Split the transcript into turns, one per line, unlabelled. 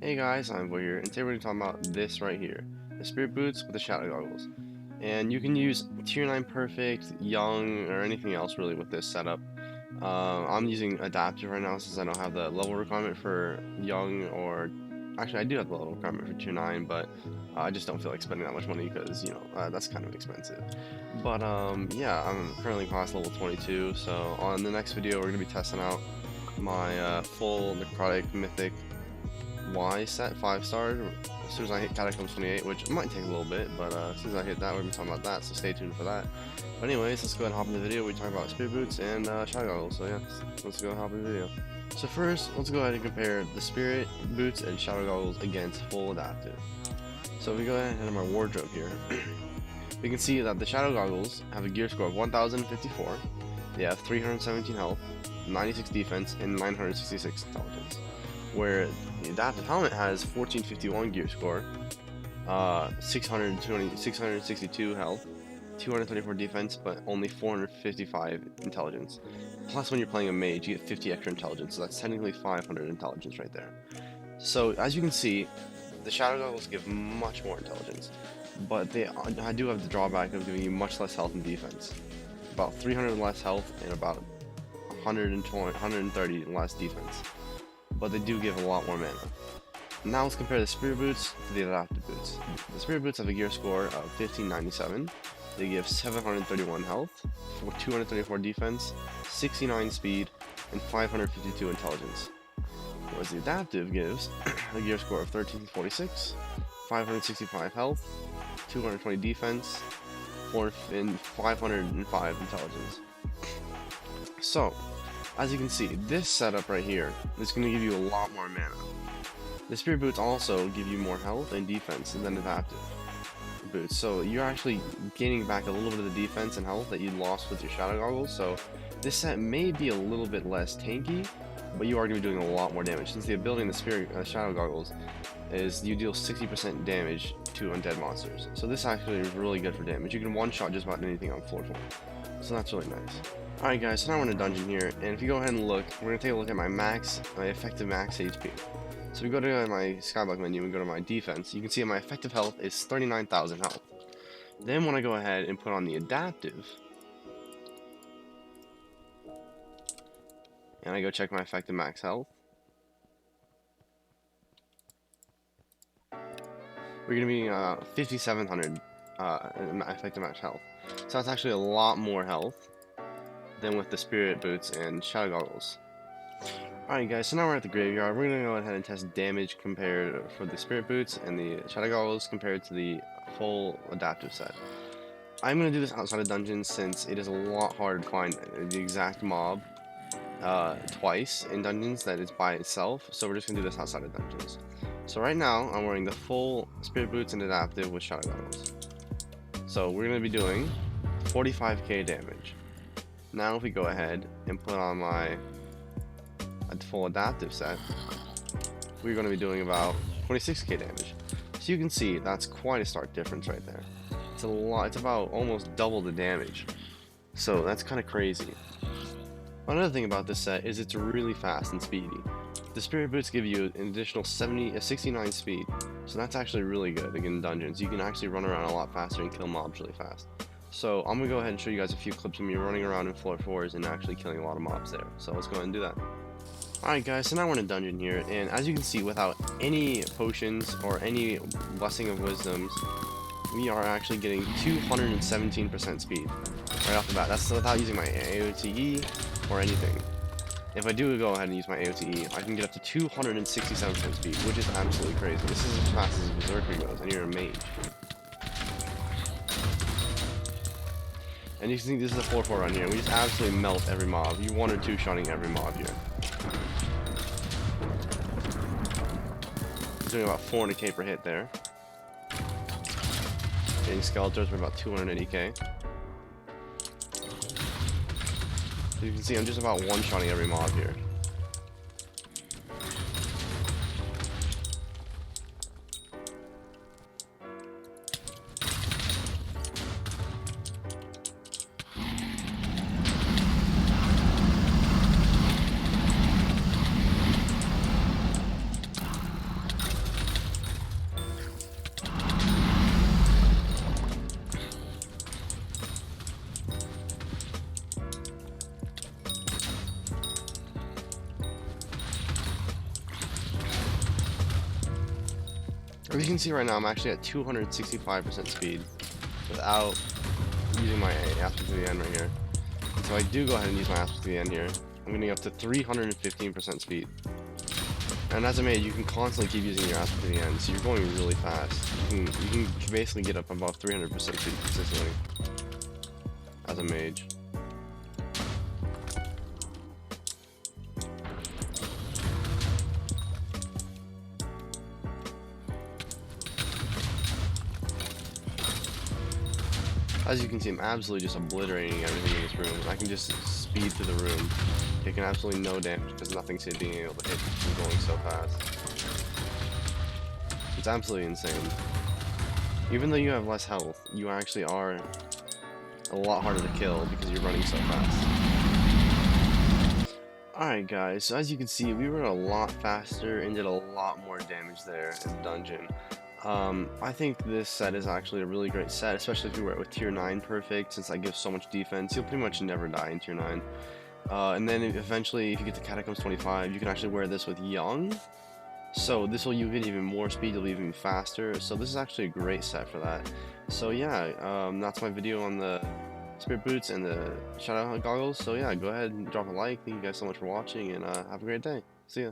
Hey guys, I'm Boy here, and today we're going to talk about this right here, the Spirit Boots with the Shadow Goggles. And you can use Tier 9 Perfect, Young, or anything else really with this setup. I'm using Adaptive right now since I don't have the level requirement for Young, or actually I do have the level requirement for Tier 9, but I just don't feel like spending that much money because, that's kind of expensive. But yeah, I'm currently class level 22, so on the next video we're going to be testing out my full Necrotic Mythic Y set 5-star as soon as I hit Catacombs 28, which might take a little bit, but as soon as I hit that, we're going to be talking about that, so stay tuned for that. But anyways, let's go ahead and hop in the video. We talk about Spirit Boots and Shadow Goggles, so yeah, let's go ahead and hop in the video. So first, let's go ahead and compare the Spirit Boots and Shadow Goggles against full adaptive. So if we go ahead and head to my wardrobe here, we can see that the Shadow Goggles have a gear score of 1054, they have 317 health, 96 defense, and 966 intelligence. Where the adaptive helmet has 1451 gear score, 662 health, 224 defense, but only 455 intelligence. Plus, when you're playing a mage, you get 50 extra intelligence, so that's technically 500 intelligence right there. So, as you can see, the Shadow Goggles give much more intelligence, but I do have the drawback of giving you much less health and defense. About 300 less health and about 130 less defense. But they do give a lot more mana. Now let's compare the Spirit Boots to the Adaptive Boots. The Spirit Boots have a gear score of 1597. They give 731 health, 234 defense, 69 speed, and 552 intelligence. Whereas the Adaptive gives a gear score of 1346, 565 health, 220 defense, and 505 intelligence. So, as you can see, this setup right here is going to give you a lot more mana. The Spirit Boots also give you more health and defense than Adaptive Boots, so you're actually gaining back a little bit of the defense and health that you lost with your Shadow Goggles, so this set may be a little bit less tanky, but you are going to be doing a lot more damage, since the ability in the Shadow Goggles is you deal 60% damage to undead monsters. So this actually is really good for damage. You can one-shot just about anything on floor 4. So that's really nice. Alright guys, so now we're in a dungeon here, and if you go ahead and look, we're going to take a look at my effective max HP. So we go to my Skyblock menu and go to my defense, you can see my effective health is 39,000 health. Then when I go ahead and put on the adaptive, and I go check my effective max health, we're going to be 5,700 effective max health. So that's actually a lot more health than with the Spirit Boots and Shadow Goggles. Alright guys, so now we're at the graveyard. We're going to go ahead and test damage compared for the Spirit Boots and the Shadow Goggles compared to the full adaptive set. I'm going to do this outside of dungeons since it is a lot harder to find the exact mob twice in dungeons that is by itself, so we're just going to do this outside of dungeons. So right now, I'm wearing the full Spirit Boots and adaptive with Shadow Goggles. So we're going to be doing 45k damage. Now if we go ahead and put on my full adaptive set, we're going to be doing about 26k damage. So you can see that's quite a stark difference right there. It's a lot. It's about almost double the damage. So that's kind of crazy. Another thing about this set is it's really fast and speedy. The Spirit Boots give you an additional 69 speed, so that's actually really good in dungeons. You can actually run around a lot faster and kill mobs really fast. So I'm going to go ahead and show you guys a few clips of me running around in floor 4s and actually killing a lot of mobs there. So let's go ahead and do that. Alright guys, so now we're in a dungeon here, and as you can see, without any potions or any Blessing of Wisdoms, we are actually getting 217% speed right off the bat. That's without using my AOTE or anything. If I do go ahead and use my AOTE, I can get up to 267% speed, which is absolutely crazy. This is as fast as Berserker goes, and you're a mage. And you can see this is a 4-4 run here. We just absolutely melt every mob. You 1 or 2 shotting every mob here. He's doing about 400k per hit there. Getting Skeletors for about 280k. So you can see I'm just about one-shotting every mob here. As you can see right now, I'm actually at 265% speed without using my aspect to the end right here. So I do go ahead and use my aspect to the end here. I'm getting up to 315% speed. And as a mage, you can constantly keep using your aspect to the end, so you're going really fast. You can basically get up above 300% speed consistently as a mage. As you can see, I'm absolutely just obliterating everything in this room. I can just speed through the room, taking absolutely no damage because nothing's being able to hit me going so fast. It's absolutely insane. Even though you have less health, you actually are a lot harder to kill because you're running so fast. Alright guys, so as you can see, we were a lot faster and did a lot more damage there in the dungeon. I think this set is actually a really great set, especially if you wear it with tier 9 perfect, since that gives so much defense. You'll pretty much never die in tier 9. And then eventually, if you get to Catacombs 25, you can actually wear this with Young. So this will you get even more speed, you'll be even faster. So this is actually a great set for that. So yeah, that's my video on the Spirit Boots and the Shadow Goggles. So yeah, go ahead and drop a like. Thank you guys so much for watching, and have a great day. See ya.